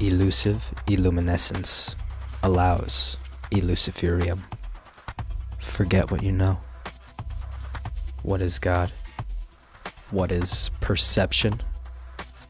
Elusive illuminescence allows Illuciferium. Forget what you know. What is God? What is perception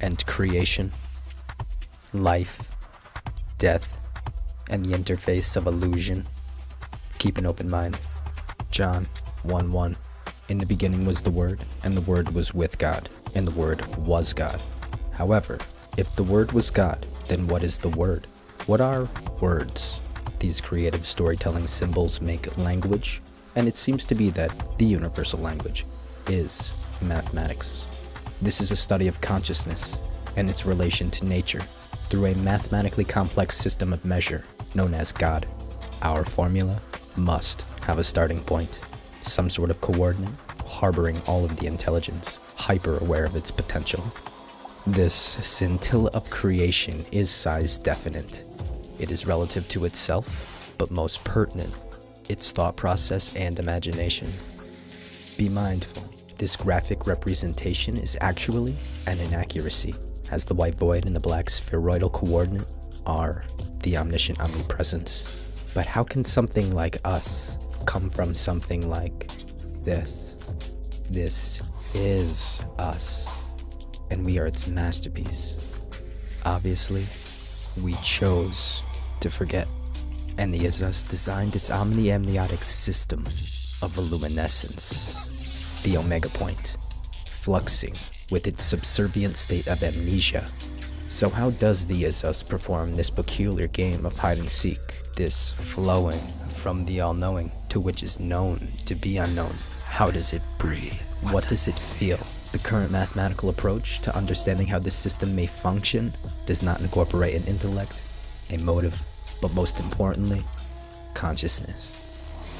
and creation? Life, death, and the interface of illusion. Keep an open mind. John 1:1. In the beginning was the Word, and the Word was with God, and the Word was God. However, if the Word was God, then what is the Word? What are words? These creative storytelling symbols make language, and it seems to be that the universal language is mathematics. This is a study of consciousness and its relation to nature through a mathematically complex system of measure known as God. Our formula must have a starting point, some sort of coordinate harboring all of the intelligence, hyper aware of its potential. This scintilla of creation is size definite. It is relative to itself, but most pertinent, its thought process and imagination. Be mindful, this graphic representation is actually an inaccuracy, as the white void and the black spheroidal coordinate are the omniscient omnipresence. But how can something like us come from something like this? This is us, and we are its masterpiece. Obviously, we chose to forget, and the Is Us designed its omni-amniotic system of illuminescence, the omega point, fluxing with its subservient state of amnesia. So how does the Is Us perform this peculiar game of hide and seek, this flowing from the all-knowing to which is known to be unknown? How does it breathe? What does it feel? The current mathematical approach to understanding how this system may function does not incorporate an intellect, a motive, but most importantly, consciousness.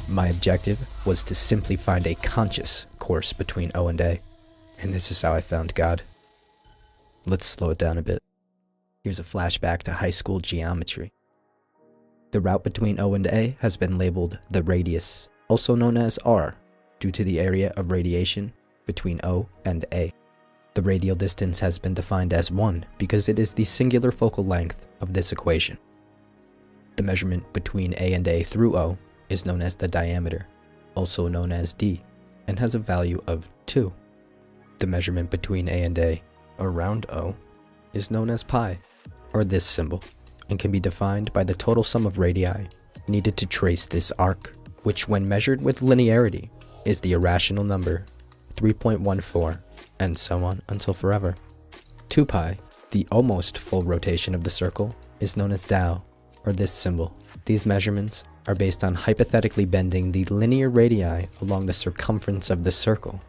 My objective was to simply find a conscious course between O and A, and this is how I found God. Let's slow it down a bit. Here's a flashback to high school geometry. The route between O and A has been labeled the radius, also known as R, due to the area of radiation between O and A. The radial distance has been defined as 1 because it is the singular focal length of this equation. The measurement between A and A through O is known as the diameter, also known as D, and has a value of 2. The measurement between A and A around O is known as pi, or this symbol, and can be defined by the total sum of radii needed to trace this arc, which when measured with linearity is the irrational number 3.14, and so on until forever. 2 pi, the almost full rotation of the circle, is known as Tau, or this symbol. These measurements are based on hypothetically bending the linear radii along the circumference of the circle.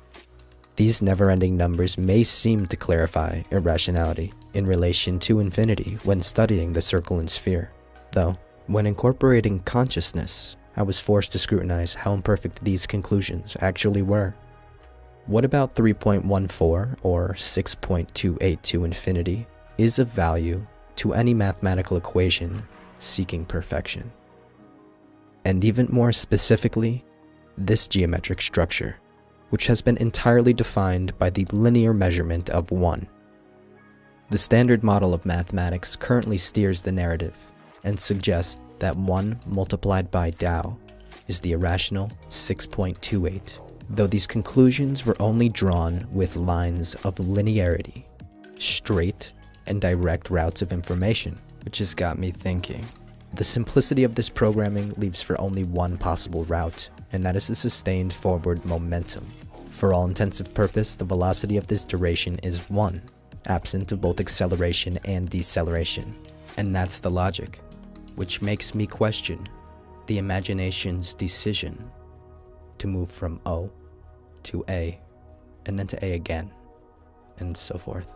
These never-ending numbers may seem to clarify irrationality in relation to infinity when studying the circle and sphere, though, when incorporating consciousness, I was forced to scrutinize how imperfect these conclusions actually were. What about 3.14 or 6.28 to infinity is of value to any mathematical equation seeking perfection? And even more specifically, this geometric structure, which has been entirely defined by the linear measurement of 1. The standard model of mathematics currently steers the narrative and suggests that 1 multiplied by Tau is the irrational 6.28, though these conclusions were only drawn with lines of linearity, straight and direct routes of information, which has got me thinking. The simplicity of this programming leaves for only one possible route, and that is a sustained forward momentum. For all intensive purpose, the velocity of this duration is 1, absent of both acceleration and deceleration. And that's the logic, which makes me question the imagination's decision to move from O to A, and then to A again, and so forth.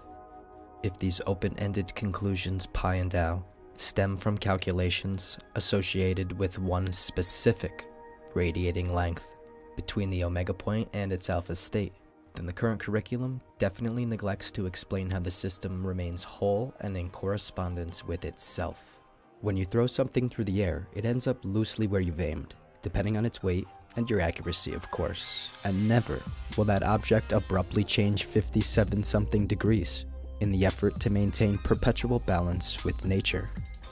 If these open-ended conclusions pi and tau stem from calculations associated with one specific radiating length between the omega point and its alpha state, then the current curriculum definitely neglects to explain how the system remains whole and in correspondence with itself. When you throw something through the air, it ends up loosely where you've aimed, depending on its weight and your accuracy, of course. And never will that object abruptly change 57-something degrees. in the effort to maintain perpetual balance with nature.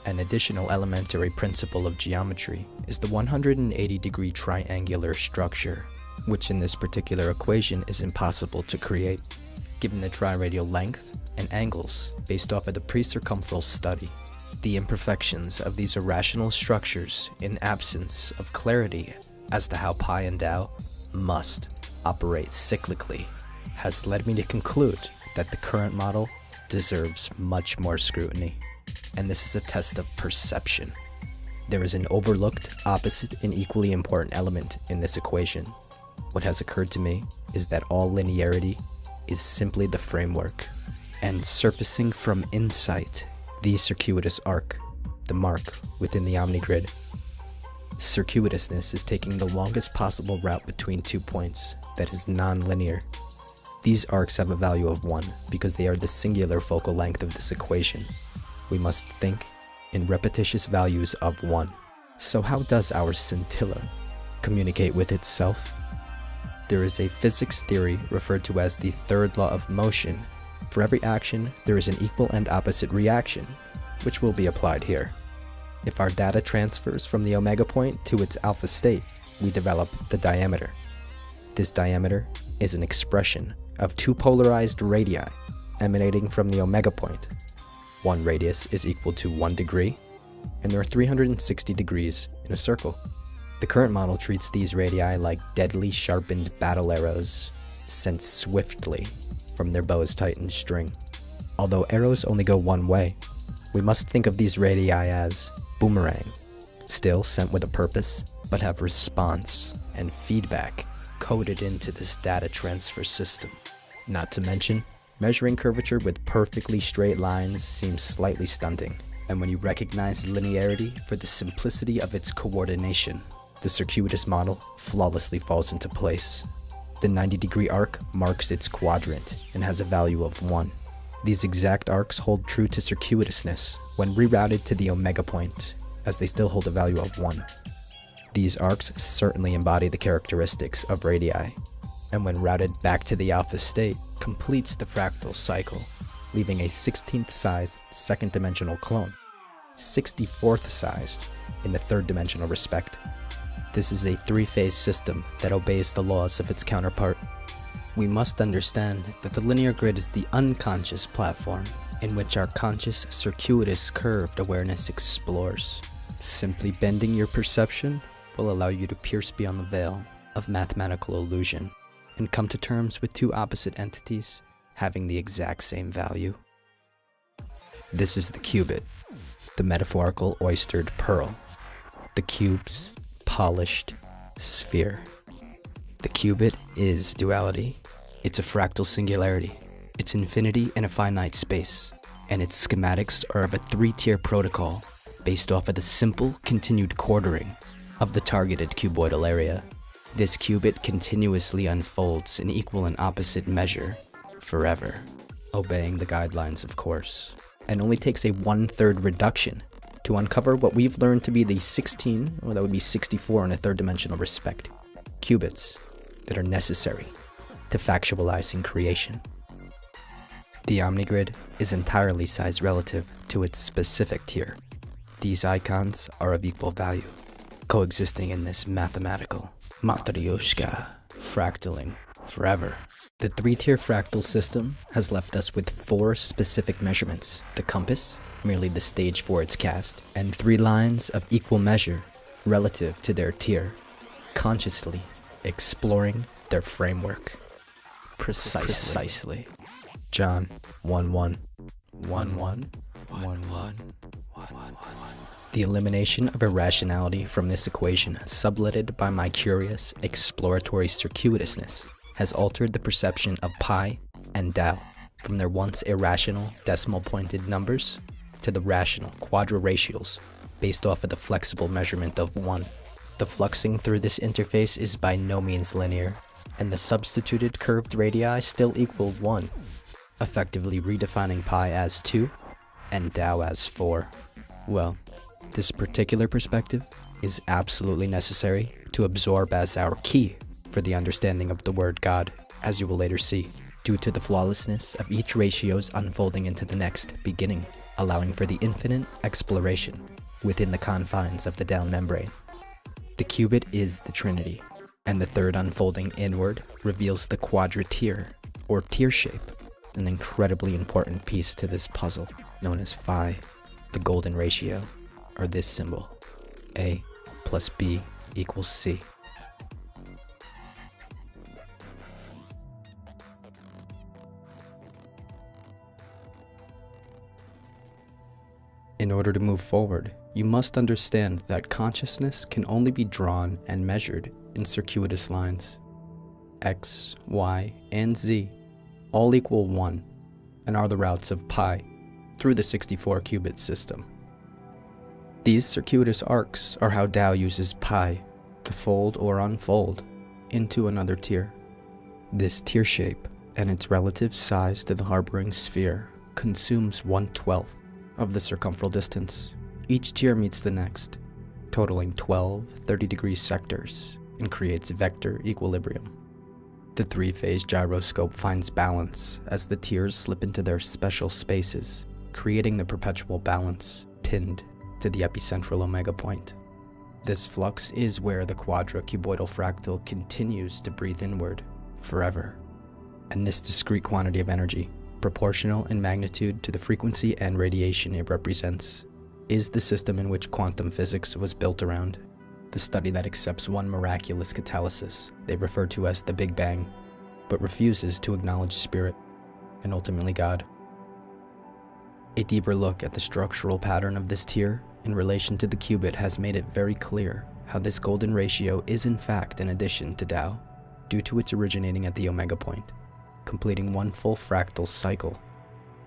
An additional elementary principle of geometry is the 180-degree triangular structure, which in this particular equation is impossible to create, given the triradial length and angles based off of the pre-circumferal study. The imperfections of these irrational structures in absence of clarity as to how pi and Tao must operate cyclically has led me to conclude that the current model deserves much more scrutiny, and this is a test of perception. There is an overlooked, opposite, and equally important element in this equation. What has occurred to me is that all linearity is simply the framework, and surfacing from insight, the circuitous arc, the mark within the omnigrid. Circuitousness is taking the longest possible route between 2 points that is non-linear. These arcs have a value of 1 because they are the singular focal length of this equation. We must think in repetitious values of 1. So how does our scintilla communicate with itself? There is a physics theory referred to as the third law of motion. For every action, there is an equal and opposite reaction, which will be applied here. If our data transfers from the omega point to its alpha state, we develop the diameter. This diameter is an expression of 2 polarized radii emanating from the omega point. One radius is equal to 1 degree, and there are 360 degrees in a circle. The current model treats these radii like deadly sharpened battle arrows sent swiftly from their bow's tightened string. Although arrows only go one way, we must think of these radii as boomerang, still sent with a purpose, but have response and feedback coded into this data transfer system. Not to mention, measuring curvature with perfectly straight lines seems slightly stunting, and when you recognize linearity for the simplicity of its coordination, the circuitous model flawlessly falls into place. The 90-degree arc marks its quadrant and has a value of 1. These exact arcs hold true to circuitousness when rerouted to the omega point, as they still hold a value of 1. These arcs certainly embody the characteristics of radii, and when routed back to the alpha state, completes the fractal cycle, leaving a 16th sized second dimensional clone, 64th sized in the third dimensional respect. This is a 3-phase system that obeys the laws of its counterpart. We must understand that the linear grid is the unconscious platform in which our conscious circuitous curved awareness explores. Simply bending your perception will allow you to pierce beyond the veil of mathematical illusion and come to terms with 2 opposite entities having the exact same value. This is the qubit, the metaphorical oystered pearl, the cube's polished sphere. The qubit is duality. It's a fractal singularity. It's infinity in a finite space, and its schematics are of a 3-tier protocol based off of the simple continued quartering of the targeted cuboidal area. This qubit continuously unfolds in equal and opposite measure forever, obeying the guidelines of course, and only takes a 1/3 reduction to uncover what we've learned to be the 16, or that would be 64 in a third dimensional respect, qubits that are necessary to factualizing creation. The omnigrid is entirely size relative to its specific tier. These icons are of equal value, coexisting in this mathematical matryoshka, fractaling forever. The 3-tier fractal system has left us with 4 specific measurements: the compass, merely the stage for its cast, and 3 lines of equal measure relative to their tier, consciously exploring their framework. Precisely. John 1:1. The elimination of irrationality from this equation, subletted by my curious, exploratory circuitousness, has altered the perception of pi and Tao from their once irrational decimal-pointed numbers to the rational quadriratials based off of the flexible measurement of 1. The fluxing through this interface is by no means linear, and the substituted curved radii still equal 1, effectively redefining pi as 2 and Tao as 4. Well, this particular perspective is absolutely necessary to absorb as our key for the understanding of the word God, as you will later see. due to the flawlessness of each ratio's unfolding into the next beginning, allowing for the infinite exploration within the confines of the down membrane. The cubit is the trinity, and the third unfolding inward reveals the quadratier, or tier shape, an incredibly important piece to this puzzle, known as phi, the golden ratio, or this symbol, A plus B equals C. In order to move forward, you must understand that consciousness can only be drawn and measured in circuitous lines. X, Y, and Z all equal 1 and are the routes of pi through the 64-qubit system. These circuitous arcs are how Tao uses pi to fold or unfold into another tier. This tier shape and its relative size to the harboring sphere consumes 1/12 of the circumferential distance. Each tier meets the next, totaling 12 30-degree sectors, and creates vector equilibrium. The three-phase gyroscope finds balance as the tiers slip into their special spaces, creating the perpetual balance pinned to the epicentral omega point. This flux is where the quadra-cuboidal fractal continues to breathe inward forever. And this discrete quantity of energy, proportional in magnitude to the frequency and radiation it represents, is the system in which quantum physics was built around. The study that accepts one miraculous catalysis they refer to as the Big Bang, but refuses to acknowledge spirit, and ultimately God. A deeper look at the structural pattern of this tier in relation to the qubit has made it very clear how this golden ratio is in fact an addition to Tao, due to its originating at the omega point, completing one full fractal cycle.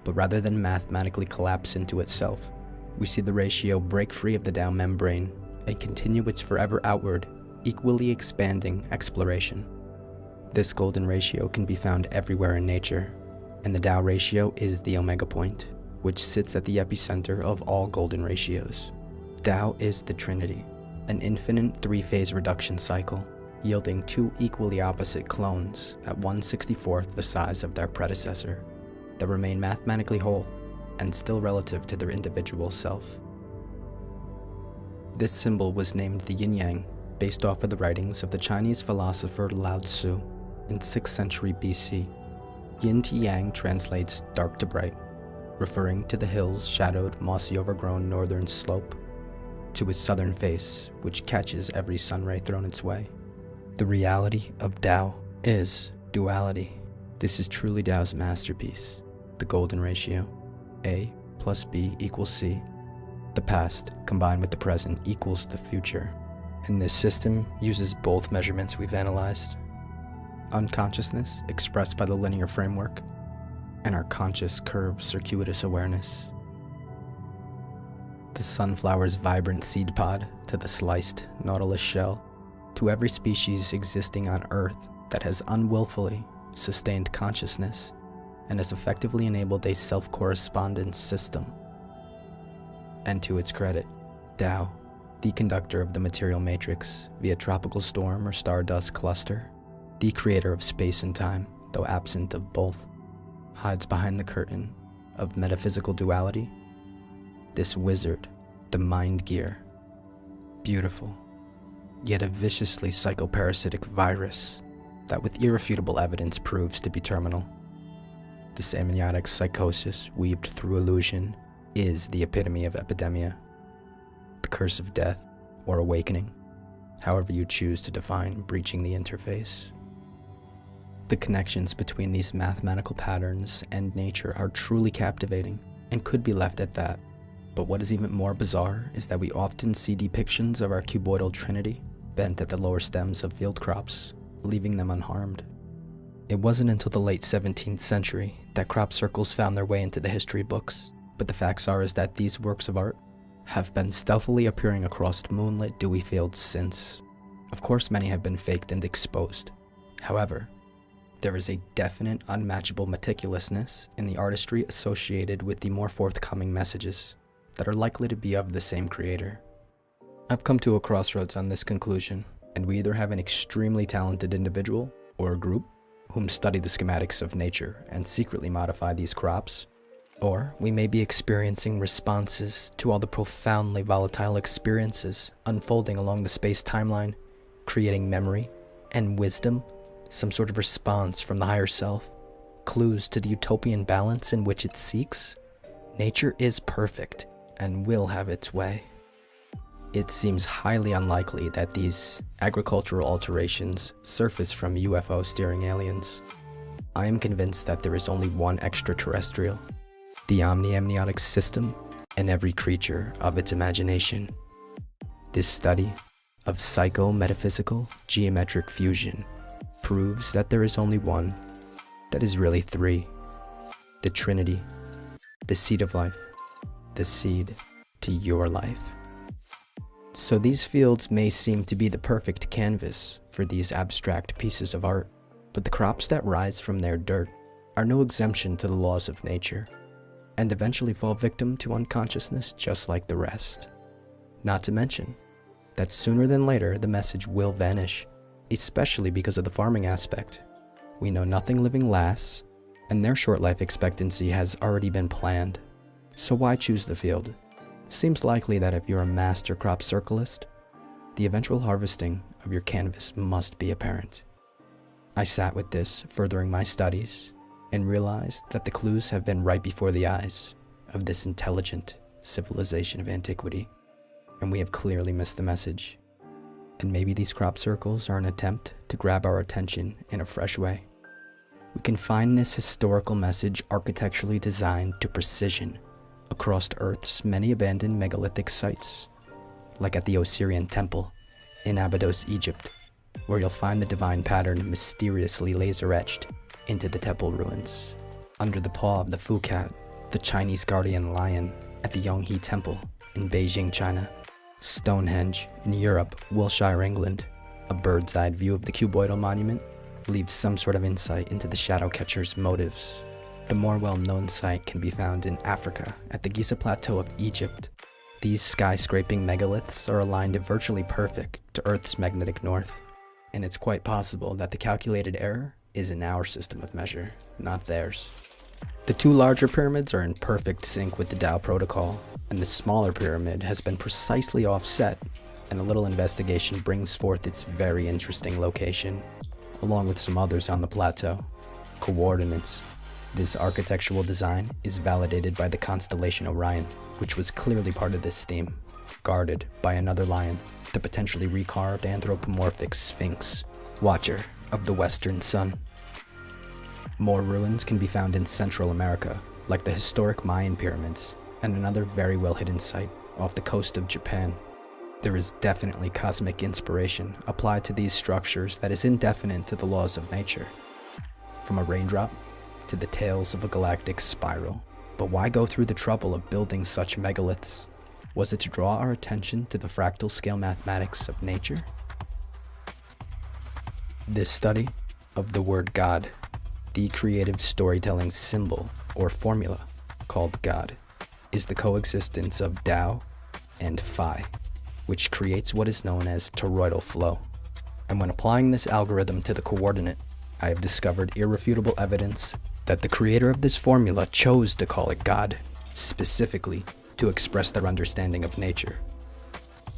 But rather than mathematically collapse into itself, we see the ratio break free of the Tao membrane and continue its forever outward, equally expanding exploration. This golden ratio can be found everywhere in nature, and the Tao ratio is the omega point, which sits at the epicenter of all golden ratios. Tao is the trinity, an infinite three-phase reduction cycle, yielding two equally opposite clones at 1/64th the size of their predecessor, that remain mathematically whole and still relative to their individual self. This symbol was named the yin-yang, based off of the writings of the Chinese philosopher Lao Tzu in 6th century BC. Yin to yang translates dark to bright, referring to the hill's shadowed, mossy overgrown northern slope, to its southern face, which catches every sunray thrown its way. The reality of Tao is duality. This is truly Tao's masterpiece, the golden ratio, A plus B equals C. The past combined with the present equals the future. And this system uses both measurements we've analyzed: unconsciousness expressed by the linear framework, and our conscious curved circuitous awareness. The sunflower's vibrant seed pod to the sliced nautilus shell, to every species existing on Earth that has unwillfully sustained consciousness and has effectively enabled a self-correspondence system. And to its credit, Tao, the conductor of the material matrix via tropical storm or stardust cluster, the creator of space and time, though absent of both, hides behind the curtain of metaphysical duality. This wizard, the mind gear, beautiful, yet a viciously psychoparasitic virus that with irrefutable evidence proves to be terminal. This amniotic psychosis weaved through illusion is the epitome of epidemia, the curse of death or awakening, however you choose to define breaching the interface. The connections between these mathematical patterns and nature are truly captivating and could be left at that. But what is even more bizarre is that we often see depictions of our cuboidal trinity bent at the lower stems of field crops, leaving them unharmed. It wasn't until the late 17th century that crop circles found their way into the history books, but the facts are is that these works of art have been stealthily appearing across moonlit dewy fields since. Of course, many have been faked and exposed. However, there is a definite unmatchable meticulousness in the artistry associated with the more forthcoming messages that are likely to be of the same creator. I've come to a crossroads on this conclusion, and we either have an extremely talented individual or a group whom study the schematics of nature and secretly modify these crops. Or we may be experiencing responses to all the profoundly volatile experiences unfolding along the space timeline, creating memory and wisdom, some sort of response from the higher self, clues to the utopian balance in which it seeks. Nature is perfect and will have its way. It seems highly unlikely that these agricultural alterations surface from UFO steering aliens. I am convinced that there is only one extraterrestrial, the omni-amniotic system, and every creature of its imagination. This study of psycho-metaphysical geometric fusion proves that there is only one, that is really three: the Trinity, the seed of life, the seed to your life. So these fields may seem to be the perfect canvas for these abstract pieces of art, but the crops that rise from their dirt are no exemption to the laws of nature, and eventually fall victim to unconsciousness just like the rest. Not to mention that sooner than later the message will vanish, especially because of the farming aspect. We know nothing living lasts, and their short life expectancy has already been planned. So why choose the field? Seems likely that if you're a master crop circleist, the eventual harvesting of your canvas must be apparent. I sat with this, furthering my studies, and realized that the clues have been right before the eyes of this intelligent civilization of antiquity, and we have clearly missed the message. And maybe these crop circles are an attempt to grab our attention in a fresh way. We can find this historical message architecturally designed to precision across Earth's many abandoned megalithic sites, like at the Osirian Temple in Abydos, Egypt, where you'll find the divine pattern mysteriously laser-etched into the temple ruins. Under the paw of the Phuket, the Chinese guardian lion at the Yonghe Temple in Beijing, China. Stonehenge in Europe, Wiltshire, England. A bird's-eye view of the cuboidal monument leaves some sort of insight into the shadow catcher's motives. The more well-known site can be found in Africa at the Giza Plateau of Egypt. These skyscraping megaliths are aligned virtually perfect to Earth's magnetic north, and it's quite possible that the calculated error is in our system of measure, not theirs. The two larger pyramids are in perfect sync with the Tao protocol, and the smaller pyramid has been precisely offset, and a little investigation brings forth its very interesting location, along with some others on the plateau. Coordinates. This architectural design is validated by the constellation Orion, which was clearly part of this theme, guarded by another lion, the potentially recarved anthropomorphic Sphinx, watcher of the western sun. More ruins can be found in Central America, like the historic Mayan pyramids, and another very well-hidden site off the coast of Japan. There is definitely cosmic inspiration applied to these structures that is indefinite to the laws of nature. From a raindrop to the tails of a galactic spiral. But why go through the trouble of building such megaliths? Was it to draw our attention to the fractal scale mathematics of nature? This study of the word God, the creative storytelling symbol or formula called God, is the coexistence of Tao and Phi, which creates what is known as toroidal flow. And when applying this algorithm to the coordinate, I have discovered irrefutable evidence that the creator of this formula chose to call it God, specifically to express their understanding of nature.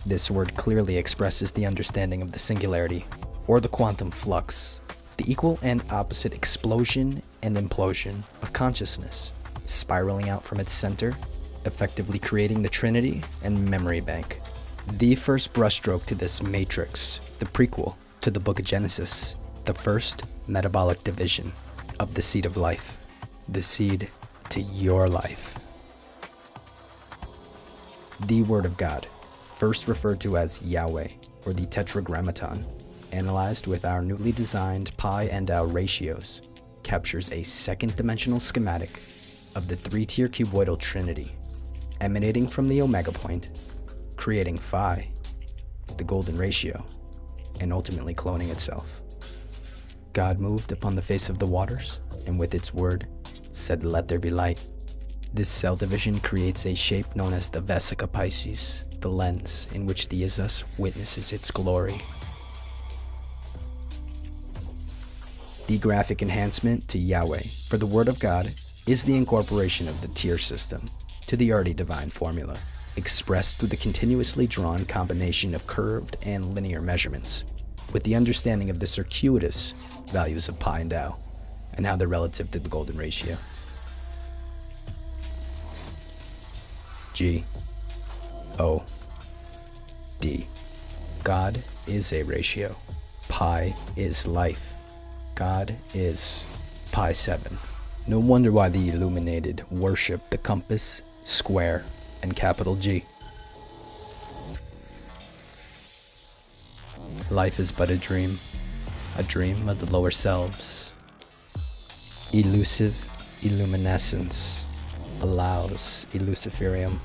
This word clearly expresses the understanding of the singularity, or the quantum flux, the equal and opposite explosion and implosion of consciousness, spiraling out from its center, effectively creating the Trinity and memory bank. The first brushstroke to this matrix, the prequel to the book of Genesis, the first metabolic division of the seed of life, the seed to your life. The Word of God, first referred to as Yahweh, or the Tetragrammaton, analyzed with our newly designed pi and tau ratios, captures a second-dimensional schematic of the three-tier cuboidal trinity, emanating from the omega point, creating Phi, the golden ratio, and ultimately cloning itself. God moved upon the face of the waters, and with its word, said, "Let there be light." This cell division creates a shape known as the Vesica Pisces, the lens in which the Isus witnesses its glory. The graphic enhancement to Yahweh for the Word of God is the incorporation of the tier system to the already divine formula, expressed through the continuously drawn combination of curved and linear measurements, with the understanding of the circuitous values of pi and tau, and how they're relative to the golden ratio. G O D. God is a ratio. Pi is life. God is pi 7. No wonder why the illuminated worship the compass, square, and capital G. Life is but a dream of the lower selves. Elusive illuminescence allows Illuciferium